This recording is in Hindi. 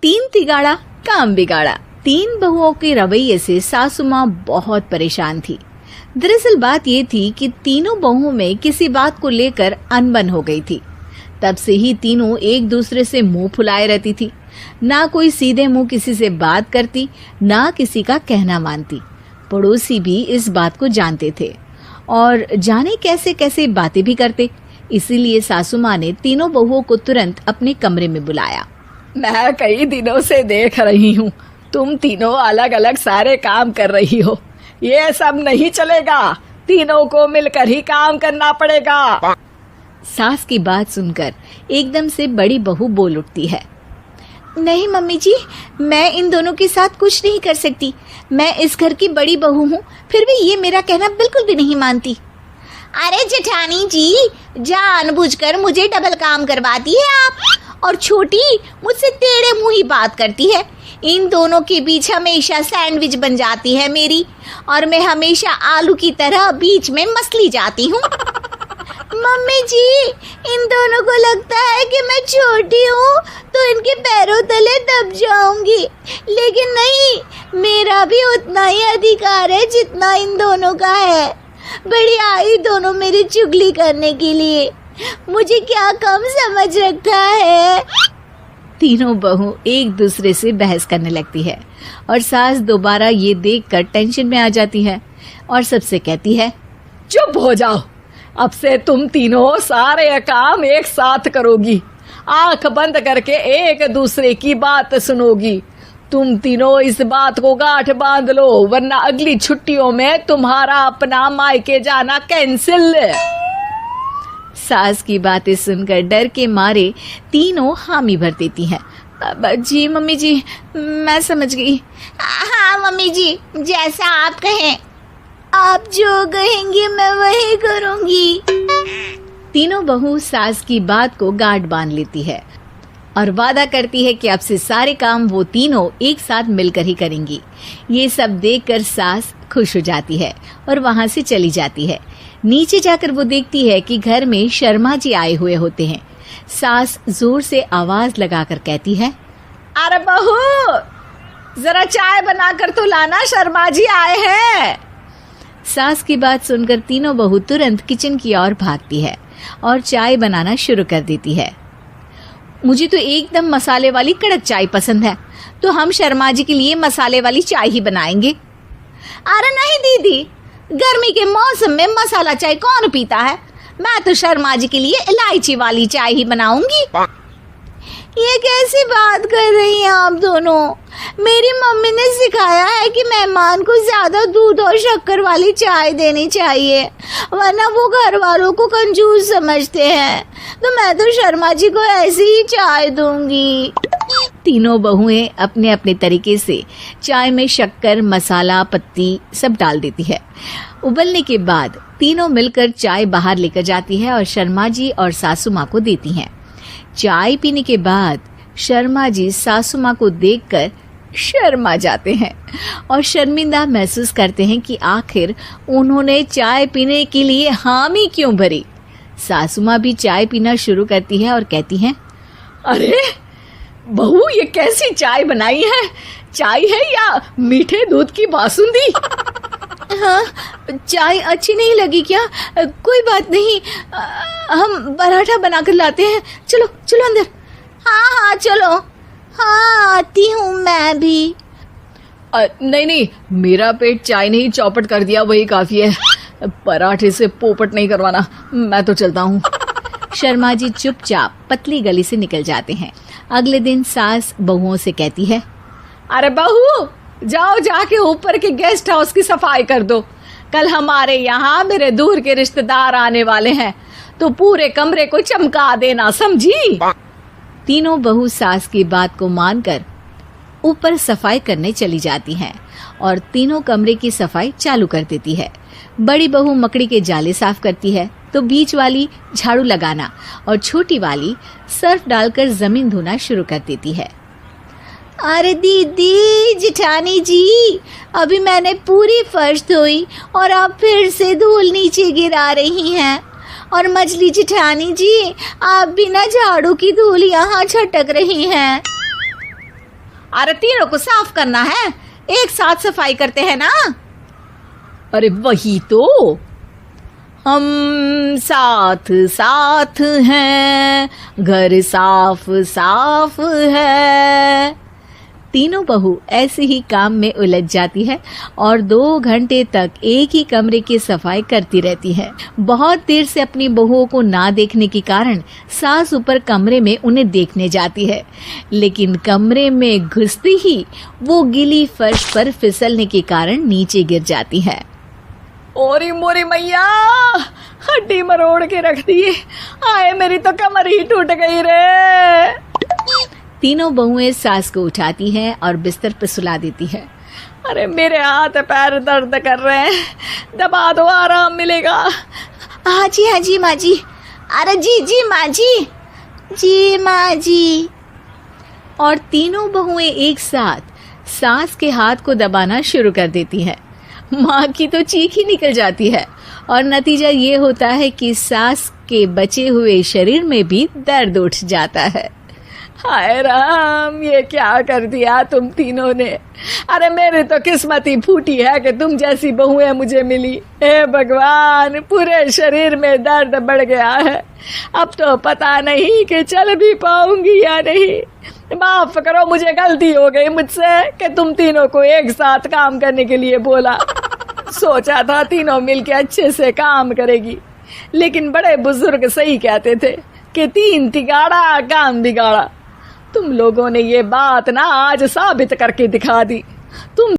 तीन तिगाड़ा काम बिगाड़ा। तीन बहुओं के रवैये से सासू माँ बहुत परेशान थी। दरअसल बात ये थी कि तीनों बहुओं में किसी बात को लेकर अनबन हो गई थी। तब से ही तीनों एक दूसरे से मुंह फुलाए रहती थी। ना कोई सीधे मुंह किसी से बात करती, ना किसी का कहना मानती। पड़ोसी भी इस बात को जानते थे और जाने कैसे कैसे बातें भी करते। इसीलिए सासू माँ ने तीनों बहुओं को तुरंत अपने कमरे में बुलाया। मैं कई दिनों से देख रही हूँ, तुम तीनों अलग अलग सारे काम कर रही हो। ये सब नहीं चलेगा, तीनों को मिलकर ही काम करना पड़ेगा। सास की बात सुनकर एकदम से बड़ी बहू बोल उठती है। नहीं मम्मी जी, मैं इन दोनों के साथ कुछ नहीं कर सकती। मैं इस घर की बड़ी बहू हूँ, फिर भी ये मेरा कहना बिल्कुल भी नहीं मानती। अरे जेठानी जी, जानबूझकर मुझे डबल काम करवाती है आप, और छोटी मुझसे टेढ़े मुंह ही बात करती है। इन दोनों के बीच हमेशा सैंडविच बन जाती है मेरी, और मैं हमेशा आलू की तरह बीच में मसली जाती हूँ। मम्मी जी, इन दोनों को लगता है कि मैं छोटी हूँ तो इनके पैरों तले दब जाऊंगी, लेकिन नहीं, मेरा भी उतना ही अधिकार है जितना इन दोनों का है। बड़ी आई दोनों मेरी चुगली करने के लिए, मुझे क्या कम समझ रखा है। तीनों बहू एक दूसरे से बहस करने लगती है और सास दोबारा ये देखकर टेंशन में आ जाती है और सबसे कहती है, चुप हो जाओ, अब से तुम तीनों सारे काम एक साथ करोगी, आंख बंद करके एक दूसरे की बात सुनोगी। तुम तीनों इस बात को गांठ बांध लो, वरना अगली छुट्टियों में तुम्हारा अपना मायके जाना कैंसिल। सास की बातें सुनकर डर के मारे तीनों हामी भर देती हैं। जी मम्मी जी, मैं समझ गई। हाँ मम्मी जी, जैसा आप कहें, आप जो कहेंगी मैं वही करूंगी। तीनों बहू सास की बात को गांठ बांध लेती है और वादा करती है कि अब से सारे काम वो तीनों एक साथ मिलकर ही करेंगी। ये सब देखकर सास खुश हो जाती है और वहां से चली जाती है। नीचे जाकर वो देखती है कि घर में शर्मा जी आए हुए होते हैं। सास जोर से आवाज लगाकर कहती है, अरे बहू, जरा चाय बनाकर तो लाना, शर्मा जी आए हैं। सास की बात सुनकर तीनों बहू तुरंत किचन की ओर भागती है और चाय बनाना शुरू कर देती है। मुझे तो एकदम मसाले वाली कड़क चाय पसंद है, तो हम शर्मा जी के लिए मसाले वाली चाय ही बनाएंगे। अरे नहीं दीदी, गर्मी के मौसम में मसाला चाय कौन पीता है? मैं तो शर्मा जी के लिए इलायची वाली चाय ही बनाऊंगी। ये कैसी बात कर रही हैं आप दोनों? मेरी मम्मी ने सिखाया है कि मेहमान को ज्यादा दूध और शक्कर वाली चाय देनी चाहिए, वरना वो घर वालों को कंजूस समझते हैं। तो मैं तो शर्मा जी को ऐसी ही चाय दूंगी। तीनों बहुएं अपने अपने तरीके से चाय में शक्कर, मसाला, पत्ती सब डाल देती है। उबलने के बाद तीनों मिलकर चाय बाहर लेकर जाती है और शर्मा जी और सासू माँ को देती हैं। चाय पीने के बाद शर्मा जी सासू माँ को देखकर शर्मा जाते हैं और शर्मिंदा महसूस करते हैं कि आखिर उन्होंने चाय पीने के लिए हामी क्यों भरी। सासू माँ भी चाय पीना शुरू करती है और कहती हैं, अरे बहू, ये कैसी चाय बनाई है? चाय है या मीठे दूध की बासुंदी? हाँ, चाय अच्छी नहीं लगी क्या? कोई बात नहीं, हम पराठा बनाकर लाते हैं। चलो चलो अंदर। हाँ चलो। हाँ, आती हूँ मैं भी। नहीं, मेरा पेट चाय ने ही चौपट कर दिया, वही काफी है। पराठे से पोपट नहीं करवाना, मैं तो चलता हूँ। शर्मा जी चुपचाप पतली गली से निकल जाते हैं। अगले दिन सास बहुओं से कहती है, अरे बहू, जाओ जाके ऊपर के गेस्ट हाउस की सफाई कर दो। कल हमारे यहाँ मेरे दूर के रिश्तेदार आने वाले हैं, तो पूरे कमरे को चमका देना, समझी? तीनों बहू सास की बात को मानकर ऊपर सफाई करने चली जाती हैं और तीनों कमरे की सफाई चालू कर देती है। बड़ी बहू मकड़ी के जाले साफ करती है, तो बीच वाली झाड़ू लगाना और छोटी वाली सर्फ डालकर जमीन धोना शुरू कर देती है। अरे दीदी, जेठानी जी, अभी मैंने पूरी फर्श धोई और आप फिर से धूल नीचे गिरा रही हैं। और मछली जेठानी जी, आप बिना झाड़ू की धूल यहाँ छटक रही हैं। अरे तीनों को साफ करना है, एक साथ सफाई करते हैं ना। अरे वही तो, हम साथ साथ हैं, घर साफ साफ है। तीनों बहू ऐसे ही काम में उलझ जाती है और 2 घंटे तक एक ही कमरे की सफाई करती रहती है। बहुत देर से अपनी बहुओं को ना देखने के कारण सास ऊपर कमरे में उन्हें देखने जाती है, लेकिन कमरे में घुसती ही वो गीली फर्श पर फिसलने के कारण नीचे गिर जाती है। ओरी मोरी मैया, हड्डी मरोड़ के रख दी। आए मेरी तो कमर ही टूट गई रे। तीनों बहुएं सास को उठाती हैं और बिस्तर पर सुला देती है। अरे मेरे हाथ पैर दर्द कर रहे हैं, दबा दो आराम मिलेगा। हाँ जी माँ जी। अरे जी माँ जी माँ जी। और तीनों बहुएं एक साथ सास के हाथ को दबाना शुरू कर देती हैं। माँ की तो चीख ही निकल जाती है और नतीजा ये होता है कि सास के बचे हुए शरीर में भी दर्द उठ जाता है। हाय राम, ये क्या कर दिया तुम तीनों ने। अरे मेरी तो किस्मत ही फूटी है कि तुम जैसी बहुएं मुझे मिली। हे भगवान, पूरे शरीर में दर्द बढ़ गया है। अब तो पता नहीं कि चल भी पाऊंगी या नहीं। माफ करो, मुझे गलती हो गई मुझसे कि तुम तीनों को एक साथ काम करने के लिए बोला। सोचा था तीनों मिलके अच्छे से काम करेगी, लेकिन बड़े बुजुर्ग सही कहते थे कि 3 तिगाड़ा काम बिगाड़ा। तुम लोगों ने ये बात ना आज साबित करके दिखा दी। तुम